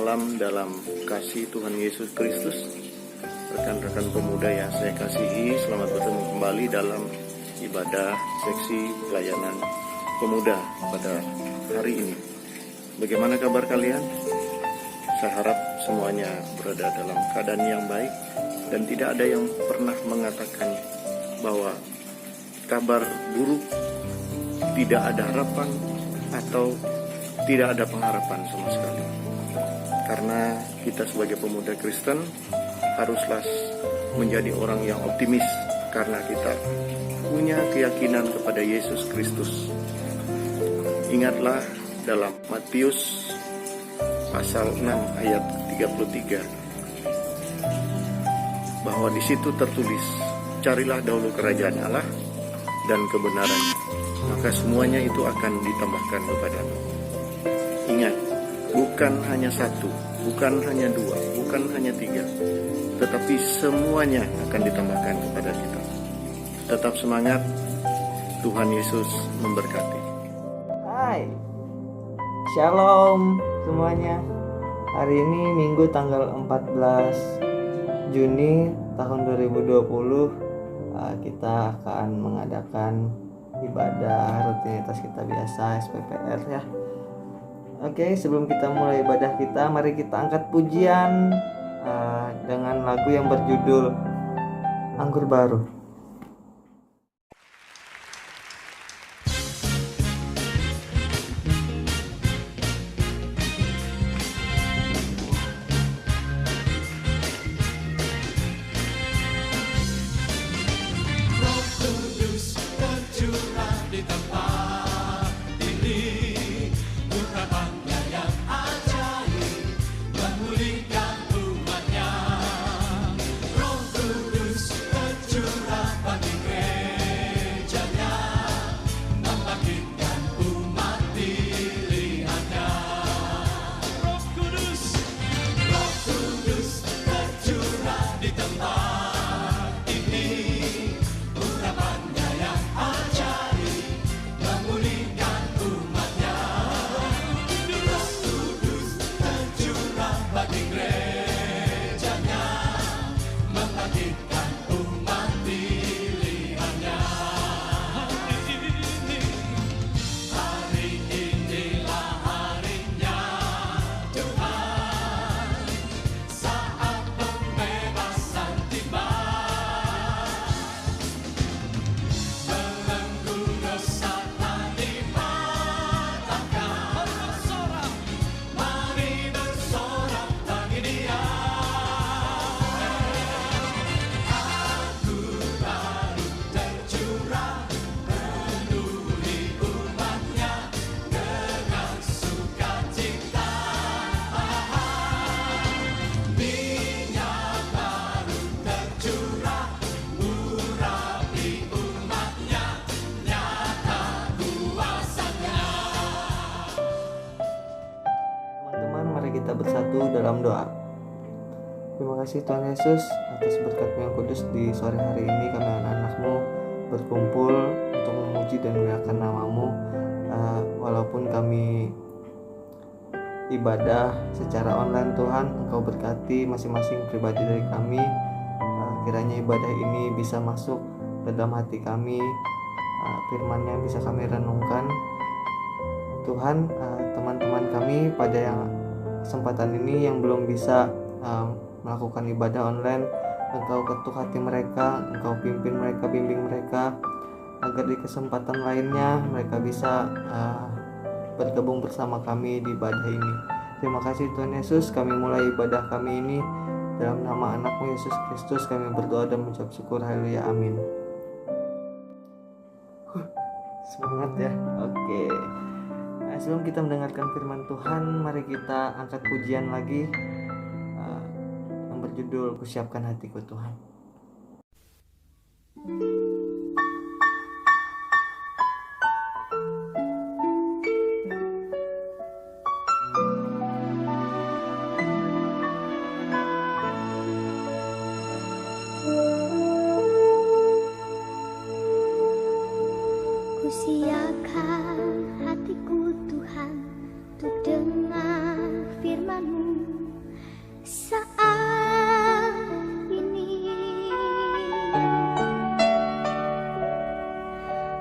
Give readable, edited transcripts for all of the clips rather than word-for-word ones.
Salam dalam kasih Tuhan Yesus Kristus. Rekan-rekan pemuda yang saya kasihi, selamat bertemu kembali dalam ibadah seksi pelayanan pemuda pada hari ini. Bagaimana kabar kalian? Saya harap semuanya berada dalam keadaan yang baik dan tidak ada yang pernah mengatakan bahwa kabar buruk, tidak ada harapan atau tidak ada pengharapan sama sekali. Karena kita sebagai pemuda Kristen haruslah menjadi orang yang optimis karena kita punya keyakinan kepada Yesus Kristus. Ingatlah dalam Matius pasal 6 ayat 33 bahwa di situ tertulis, carilah dahulu kerajaan Allah dan kebenarannya, maka semuanya itu akan ditambahkan kepadamu. Ingat, bukan hanya satu, bukan hanya dua, bukan hanya tiga, tetapi semuanya akan ditambahkan kepada kita. Tetap semangat, Tuhan Yesus memberkati. Hai, Shalom semuanya. Hari ini Minggu tanggal 14 Juni tahun 2020, kita akan mengadakan ibadah rutinitas kita biasa, SPPR ya. Oke, sebelum kita mulai ibadah kita, mari kita angkat pujian dengan lagu yang berjudul Anggur Baru. Kita bersatu dalam doa. Terima kasih Tuhan Yesus atas berkat-Mu yang kudus. Di sore hari ini kami anak-anak-Mu berkumpul untuk memuji dan memuliakan nama-Mu. Walaupun kami ibadah secara online, Tuhan, Engkau berkati masing-masing pribadi dari kami. Kiranya ibadah ini bisa masuk ke dalam hati kami, firman-Nya bisa kami renungkan. Tuhan, teman-teman kami pada yang kesempatan ini yang belum bisa melakukan ibadah online, Engkau ketuk hati mereka, Engkau pimpin mereka, bimbing mereka, agar di kesempatan lainnya mereka bisa bergabung bersama kami di ibadah ini. Terima kasih Tuhan Yesus, kami mulai ibadah kami ini dalam nama anak-Mu Yesus Kristus. Kami berdoa dan mengucap syukur, haleluya, amin. Semangat ya. Oke. Sebelum kita mendengarkan firman Tuhan, mari kita angkat pujian lagi yang berjudul Kusiapkan Hatiku Tuhan. Kusiapkan hatiku Tuhan untuk dengar firman-Mu.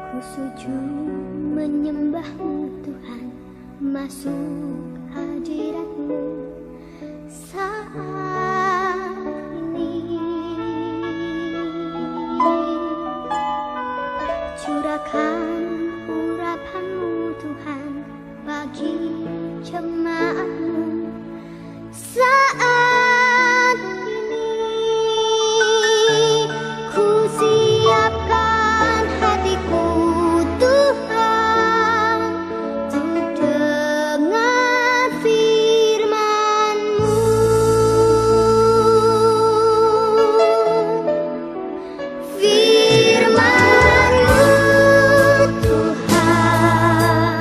Ku sujud menyembahmu Tuhan, masuk hadiratmu saat ini. Curahkan urapanmu Tuhan bagi jemaatmu saat ini. Ku siapkan hatiku Tuhan untuk dengar firman-Mu. Firman-Mu Tuhan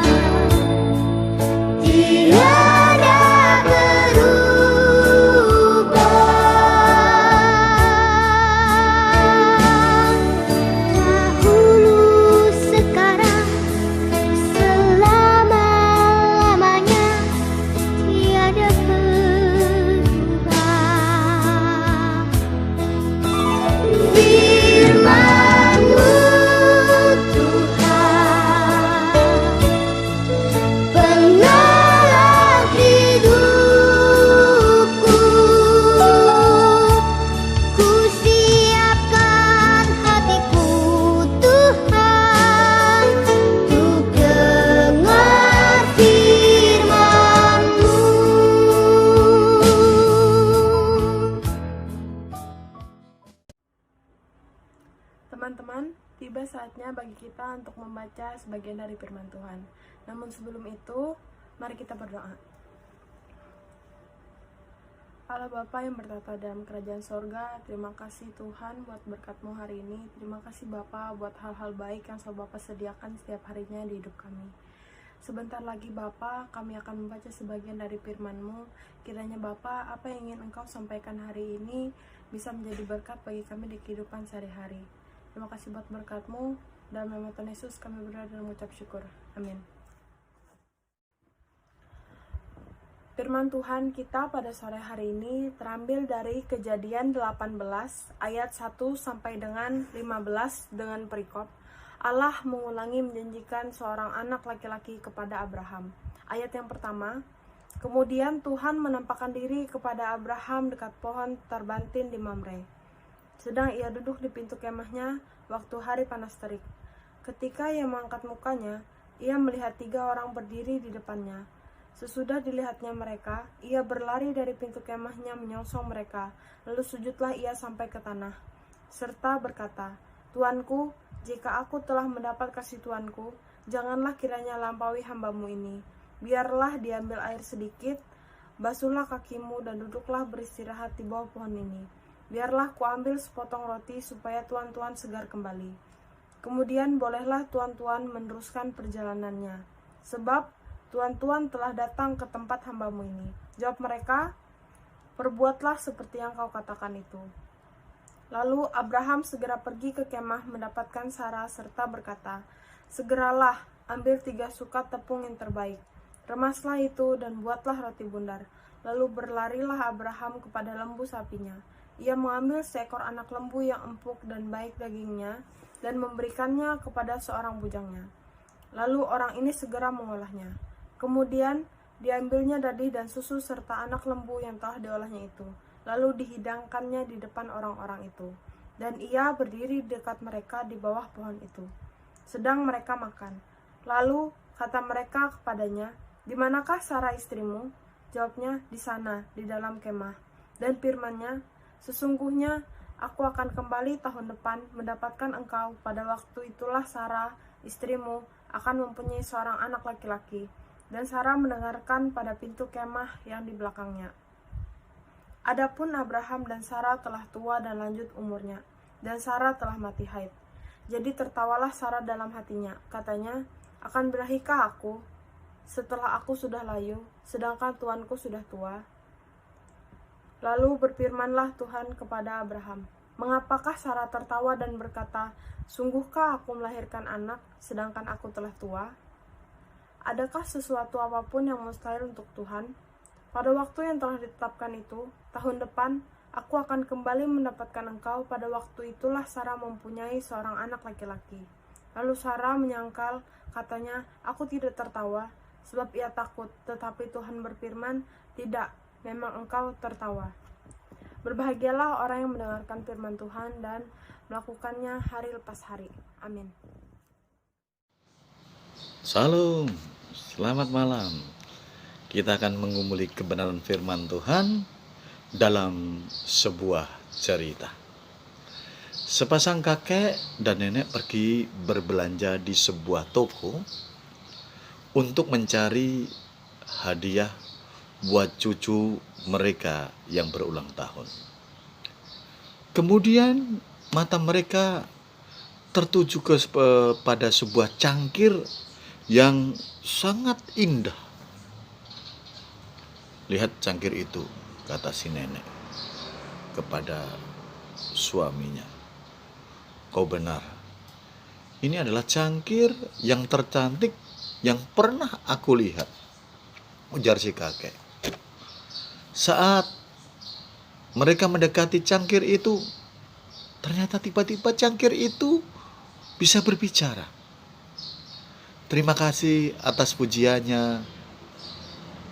tiada berubah. Dahulu, sekarang, selama-lamanya tiada berubah. Firman-Mu Tuhan penolong hidupku. Ku siapkan hatiku Tuhan untuk dengar firman-Mu. Teman-teman, tiba saatnya bagi kita untuk membaca sebagian dari firman Tuhan. Namun sebelum itu, mari kita berdoa. Allah Bapa yang bertata dalam kerajaan sorga, terima kasih Tuhan buat berkat-Mu hari ini. Terima kasih Bapa buat hal-hal baik yang selalu Bapa sediakan setiap harinya di hidup kami. Sebentar lagi Bapa, kami akan membaca sebagian dari firman-Mu. Kiranya Bapa, apa yang ingin Engkau sampaikan hari ini bisa menjadi berkat bagi kami di kehidupan sehari-hari. Terima kasih buat berkat-Mu. Dalam nama Tuhan Yesus kami berdoa dan mengucap syukur. Amin. Firman Tuhan kita pada sore hari ini terambil dari Kejadian 18 ayat 1 sampai dengan 15 dengan perikop. Allah mengulangi menjanjikan seorang anak laki-laki kepada Abraham. Ayat yang pertama, kemudian Tuhan menampakkan diri kepada Abraham dekat pohon terbantin di Mamre. Sedang ia duduk di pintu kemahnya waktu hari panas terik. Ketika ia mengangkat mukanya, ia melihat 3 orang berdiri di depannya. Sesudah dilihatnya mereka, ia berlari dari pintu kemahnya menyongsong mereka. Lalu sujudlah ia sampai ke tanah, serta berkata, Tuanku, jika aku telah mendapat kasih Tuanku, janganlah kiranya lampaui hamba-Mu ini. Biarlah diambil air sedikit, basuhlah kakimu dan duduklah beristirahat di bawah pohon ini. Biarlah kuambil sepotong roti supaya tuan-tuan segar kembali. Kemudian bolehlah tuan-tuan meneruskan perjalanannya, sebab tuan-tuan telah datang ke tempat hamba-Mu ini. Jawab mereka, perbuatlah seperti yang kau katakan itu. Lalu Abraham segera pergi ke kemah mendapatkan Sarah serta berkata, segeralah ambil 3 sukat tepung yang terbaik. Remaslah itu dan buatlah roti bundar. Lalu berlarilah Abraham kepada lembu sapinya. Ia mengambil seekor anak lembu yang empuk dan baik dagingnya dan memberikannya kepada seorang bujangnya. Lalu orang ini segera mengolahnya. Kemudian diambilnya dadi dan susu serta anak lembu yang telah diolahnya itu. Lalu dihidangkannya di depan orang-orang itu. Dan ia berdiri dekat mereka di bawah pohon itu. Sedang mereka makan. Lalu kata mereka kepadanya, di manakah Sarah istrimu? Jawabnya, di sana, di dalam kemah. Dan firman-Nya, sesungguhnya aku akan kembali tahun depan mendapatkan engkau. Pada waktu itulah Sarah, istrimu, akan mempunyai seorang anak laki-laki. Dan Sarah mendengarkan pada pintu kemah yang di belakangnya. Adapun Abraham dan Sarah telah tua dan lanjut umurnya, dan Sarah telah mati haid. Jadi tertawalah Sarah dalam hatinya. Katanya, akan berahikah aku setelah aku sudah layu, sedangkan tuanku sudah tua? Lalu berfirmanlah Tuhan kepada Abraham, mengapakah Sarah tertawa dan berkata, sungguhkah aku melahirkan anak, sedangkan aku telah tua? Adakah sesuatu apapun yang mustahil untuk Tuhan? Pada waktu yang telah ditetapkan itu, tahun depan, aku akan kembali mendapatkan engkau. Pada waktu itulah Sarah mempunyai seorang anak laki-laki. Lalu Sarah menyangkal, katanya, "Aku tidak tertawa, sebab ia takut." Tetapi Tuhan berfirman, "Tidak, memang engkau tertawa." Berbahagialah orang yang mendengarkan firman Tuhan dan melakukannya hari lepas hari. Amin. Salam, selamat malam. Kita akan mengumuli kebenaran firman Tuhan dalam sebuah cerita. Sepasang kakek dan nenek pergi berbelanja di sebuah toko untuk mencari hadiah buat cucu mereka yang berulang tahun. Kemudian mata mereka tertuju pada sebuah cangkir yang sangat indah. "Lihat cangkir itu," kata si nenek kepada suaminya. "Kau benar. Ini adalah cangkir yang tercantik yang pernah aku lihat," ujar si kakek. Saat mereka mendekati cangkir itu, ternyata tiba-tiba cangkir itu bisa berbicara. "Terima kasih atas pujiannya.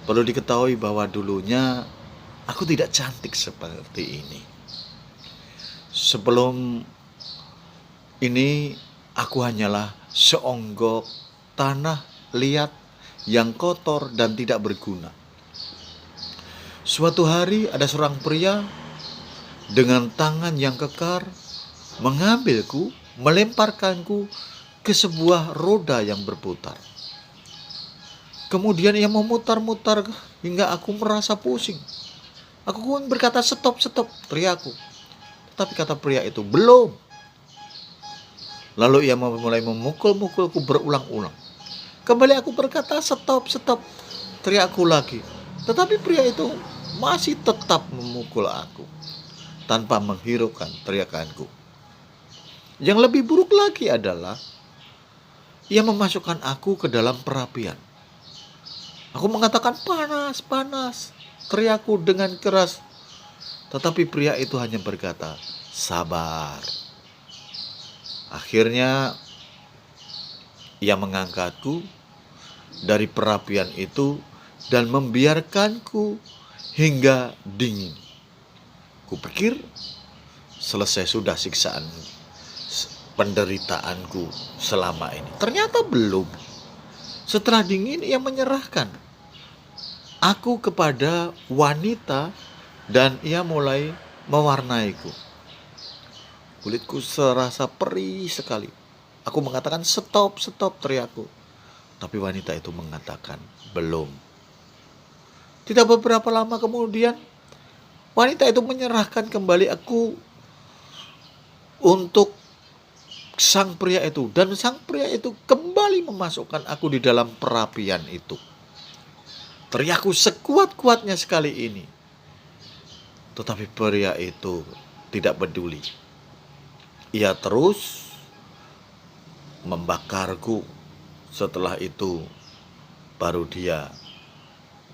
Perlu diketahui bahwa dulunya aku tidak cantik seperti ini. Sebelum ini aku hanyalah seonggok tanah liat yang kotor dan tidak berguna. Suatu hari ada seorang pria dengan tangan yang kekar mengambilku, melemparkanku ke sebuah roda yang berputar. Kemudian ia memutar-mutar hingga aku merasa pusing. Aku pun berkata, 'Stop, stop,' teriakku. Tetapi kata pria itu, 'Belum.' Lalu ia mulai memukul-mukulku berulang-ulang. Kembali aku berkata, 'Stop, stop,' teriakku lagi. Tetapi pria itu masih tetap memukul aku tanpa menghiraukan teriakanku. Yang lebih buruk lagi adalah ia memasukkan aku ke dalam perapian. Aku mengatakan, 'Panas, panas,' teriakku dengan keras. Tetapi pria itu hanya berkata, 'Sabar.' Akhirnya ia mengangkatku dari perapian itu dan membiarkanku hingga dingin. Kupikir selesai sudah siksaan penderitaanku selama ini. Ternyata belum. Setelah dingin ia menyerahkan aku kepada wanita dan ia mulai mewarnaiku. Kulitku serasa perih sekali. Aku mengatakan, 'Stop, stop,' teriakku. Tapi wanita itu mengatakan, 'Belum.' Tidak beberapa lama kemudian wanita itu menyerahkan kembali aku untuk sang pria itu. Dan sang pria itu kembali memasukkan aku di dalam perapian itu. Teriakku sekuat-kuatnya sekali ini. Tetapi pria itu tidak peduli. Ia terus membakarku. Setelah itu baru dia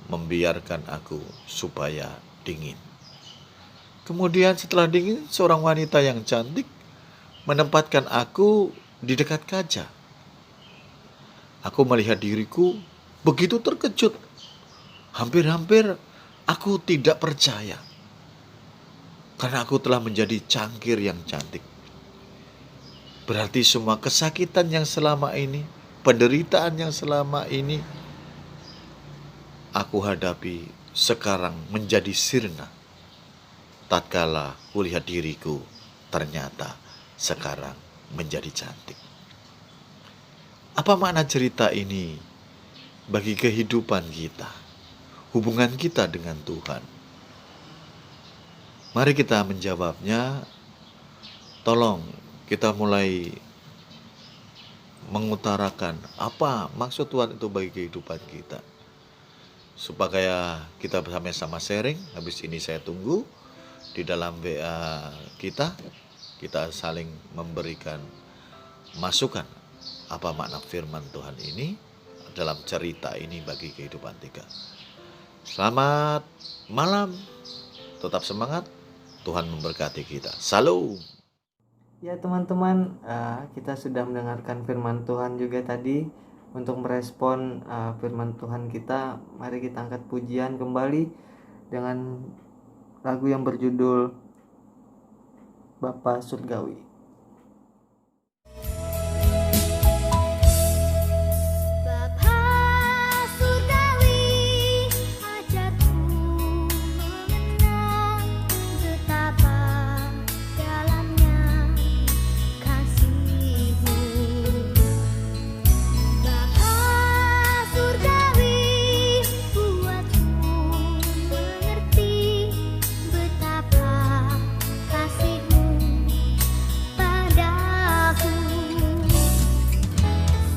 membiarkan aku supaya dingin. Kemudian setelah dingin, seorang wanita yang cantik menempatkan aku di dekat kaca. Aku melihat diriku begitu terkejut. Hampir-hampir aku tidak percaya. Karena aku telah menjadi cangkir yang cantik. Berarti semua kesakitan yang selama ini, penderitaan yang selama ini aku hadapi sekarang menjadi sirna. Tatkala kulihat diriku ternyata sekarang menjadi cantik. Apa makna cerita ini bagi kehidupan kita, hubungan kita dengan Tuhan? Mari kita menjawabnya. Tolong kita mulai mengutarakan apa maksud Tuhan itu bagi kehidupan kita. Supaya kita bersama-sama sharing. Habis ini saya tunggu di dalam WA kita. Kita saling memberikan masukan apa makna firman Tuhan ini dalam cerita ini bagi kehidupan kita. Selamat malam, tetap semangat, Tuhan memberkati kita. Salam. Ya teman-teman, kita sudah mendengarkan firman Tuhan juga tadi. Untuk merespon firman Tuhan kita, mari kita angkat pujian kembali dengan lagu yang berjudul Bapa Surgawi. Bapa surgawi, ajarku mengenal betapa dalamnya kasih-Mu. Bapa surgawi, buatku mengerti betapa kasih-Mu padaku.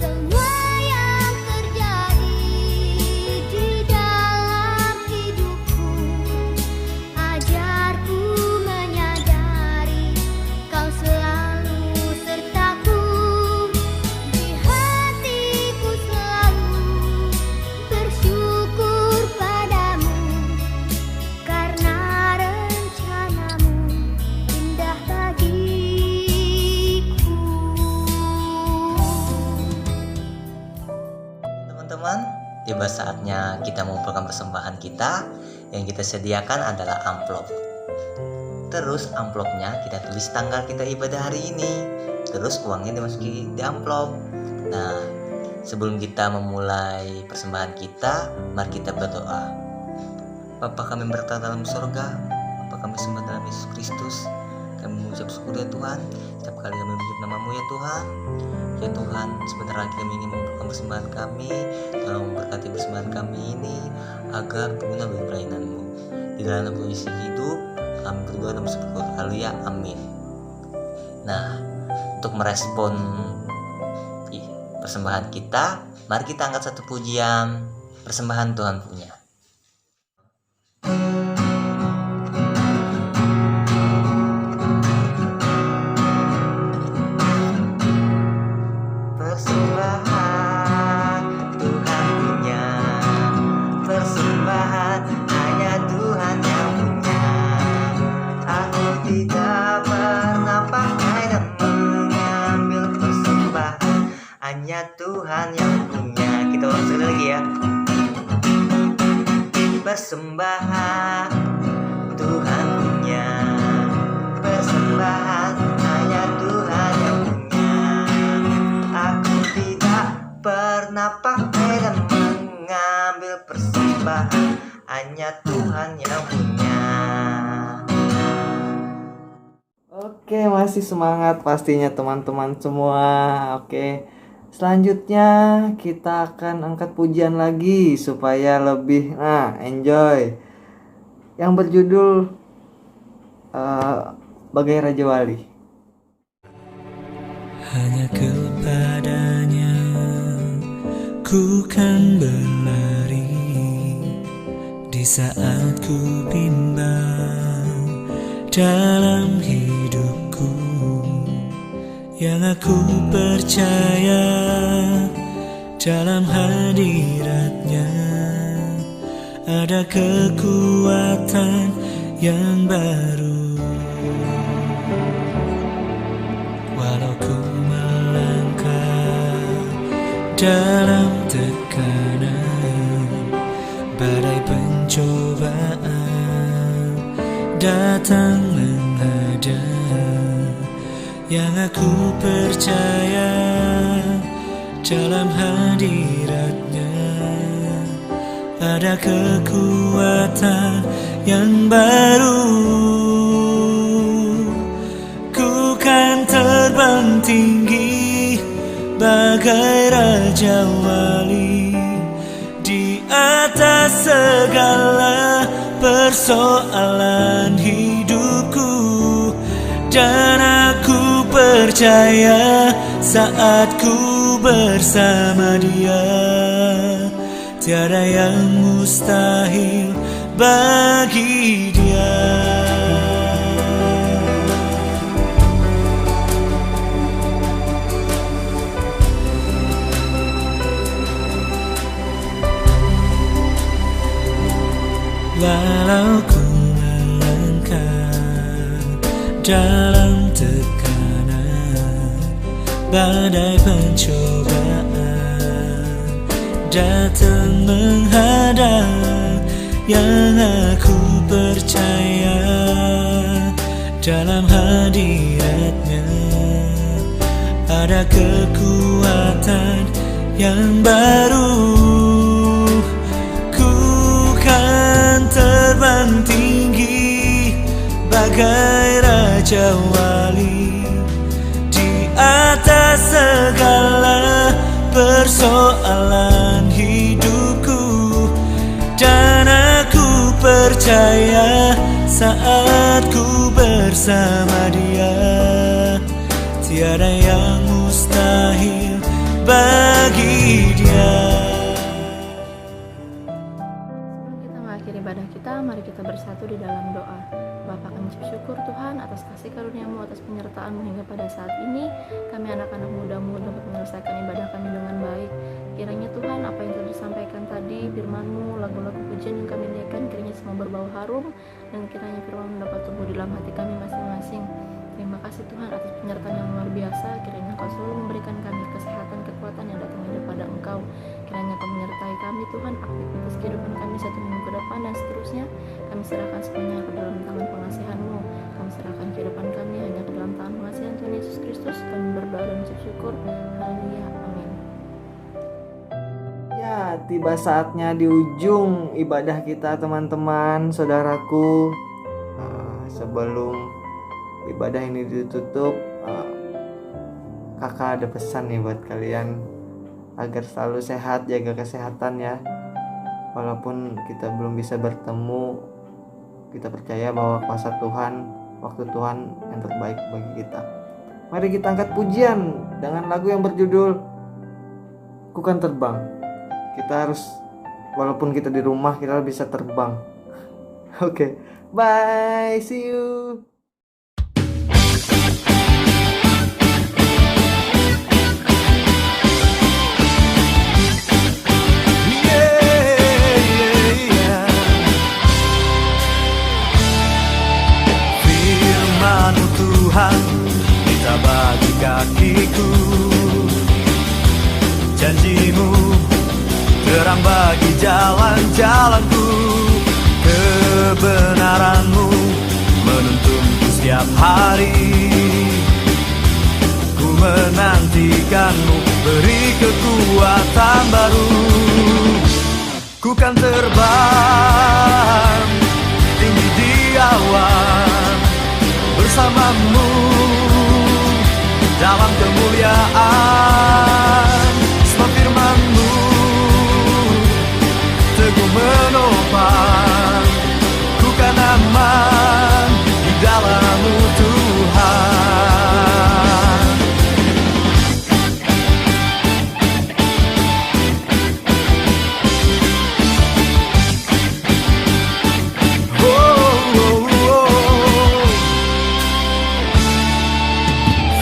Semua yang terjadi di dalam hidupku, ajarku menyadari Kau selalu sertaku. Di hatiku selalu bersyukur padamu, karena rencanamu indah bagiku. Teman-teman, tiba saatnya kita mengumpulkan persembahan kita. Yang kita sediakan adalah amplop. Terus amplopnya kita tulis tanggal kita ibadah hari ini. Terus uangnya dimasuki di amplop. Nah, sebelum kita memulai persembahan kita, mari kita berdoa. Bapa kami berkata dalam surga, Bapa kami sembah dalam Yesus Kristus. Kami mengucap syukur ya Tuhan, setiap kali kami menyebut nama-Mu ya Tuhan. Ya Tuhan, sebentar lagi kami ingin membuka persembahan kami. Tolong memberkati persembahan kami ini agar berguna bagi pelayanan-Mu. Di dalam kondisi hidup, kami berdoa dan bersyukur. Haleluya, amin. Nah, untuk merespon persembahan kita, mari kita angkat satu pujian persembahan Tuhan punya. Persembahan Tuhan punya, persembahan hanya Tuhan yang punya. Aku tidak pernah pakai dan mengambil persembahan, hanya Tuhan yang punya. Kita ulang sekali lagi ya. Persembahan Tuhan punya, persembahan hanya Tuhan yang punya. Aku tidak pernah pakai dan mengambil persembahan, hanya Tuhan yang punya. Oke, masih semangat pastinya teman-teman semua. Oke, selanjutnya kita akan angkat pujian lagi supaya lebih enjoy. Yang berjudul Bagai Raja Wali. Hanya kepadanya ku kan berlari di saat ku bimbang dalam hidupku. Yang aku percaya dalam hadiratnya ada kekuatan yang baru. Walau ku melangkah dalam tekanan, badai pencobaan datang menghadang. Yang aku percaya dalam hadiratnya ada kekuatan yang baru. Ku kan terbang tinggi bagai Raja Wali di atas segala persoalan hidupku. Dan aku percaya saat ku bersama Dia, tiada yang mustahil bagi Dia. Walau ku melangkah dalam tekanan, badai pencobaan datang menghadap, yang aku percaya dalam hadiratnya ada kekuatan yang baru. Ku kan terbang tinggi bagai raja wali di atas segala persoalan hidupku, dan aku percaya saat ku bersama Dia tiada yang mustahil bagi Dia. Sebelum kita mengakhiri ibadah kita, mari kita bersatu di dalam doa. Bapa, kami bersyukur Tuhan atas kasih karunia-Mu, atas penyertaan-Mu hingga pada saat ini. Kami anak-anak muda-Mu dapat menyelesaikan ibadah kami dengan baik. Kiranya Tuhan, apa yang telah disampaikan tadi, firman-Mu, lagu-lagu pujian yang kami nyanyikan, kiranya semua berbau harum, dan kiranya firman-Mu dapat tumbuh di dalam hati kami masing-masing. Terima kasih Tuhan atas penyertaan yang luar biasa. Kiranya Engkau selalu memberikan kami kesehatan, kekuatan yang datang daripada Engkau. Kiranya Engkau menyertai kami Tuhan, aktivitas kehidupan kami 1 minggu ke depan dan seterusnya. Kami serahkan semuanya ke dalam tangan pengasihan-Mu. Kami serahkan kehidupan kami hanya ke dalam tangan pengasihan Tuhan Yesus Kristus. Kami berdoa dan mengucap syukur. Haleluya. Amin. Ya, tiba saatnya di ujung ibadah kita teman-teman, saudaraku. Sebelum ibadah ini ditutup, kakak ada pesan nih buat kalian agar selalu sehat, jaga kesehatan ya. Walaupun kita belum bisa bertemu, kita percaya bahwa kuasa Tuhan, waktu Tuhan yang terbaik bagi kita. Mari kita angkat pujian dengan lagu yang berjudul Ku Kan Terbang. Kita harus, walaupun kita di rumah, kita bisa terbang. Oke, bye, see you. Firman-Mu Tuhan kita bagi kakiku, janji-Mu terang bagi jalan-jalanku, kebenaran-Mu menuntunku setiap hari. Ku menantikan-Mu, beri kekuatan baru. Ku kan terbang tinggi di awan bersama-Mu dalam kemuliaan. Sebab firman-Mu teguh menopang, ku kan aman di dalam-Mu Tuhan.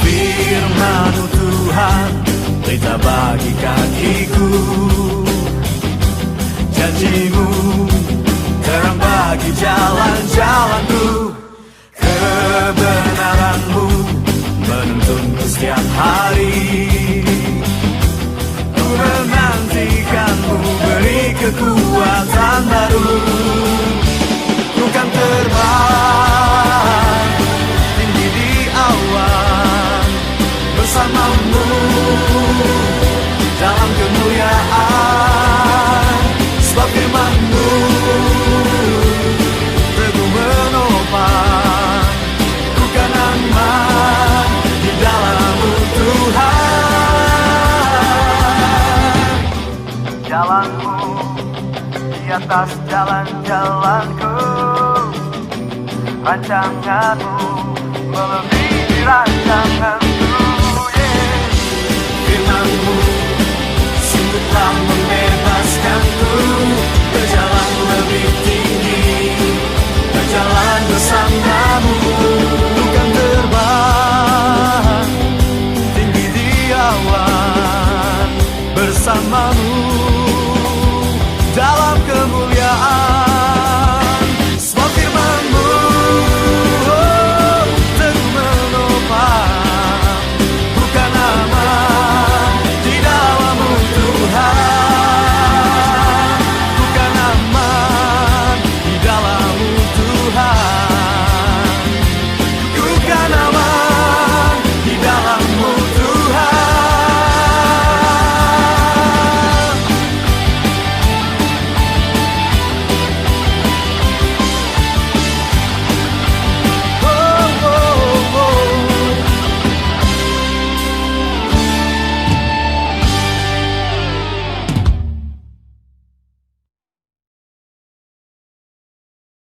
Firman-Mu Tuhan berita bagi kakiku, janji-Mu terang bagi jalan-jalanku, kebenaran-Mu menuntunku setiap hari. Ku menantikan-Mu, beri kekuatan baru. Ku kan terbang tinggi di awan bersama-Mu dalam kemuliaan. Sebab firman-Mu teguh menopang, ku kan aman di dalam-Mu Tuhan. Jalan-Mu di atas jalan-jalanku, rancangan-Mu melebihi rancangan.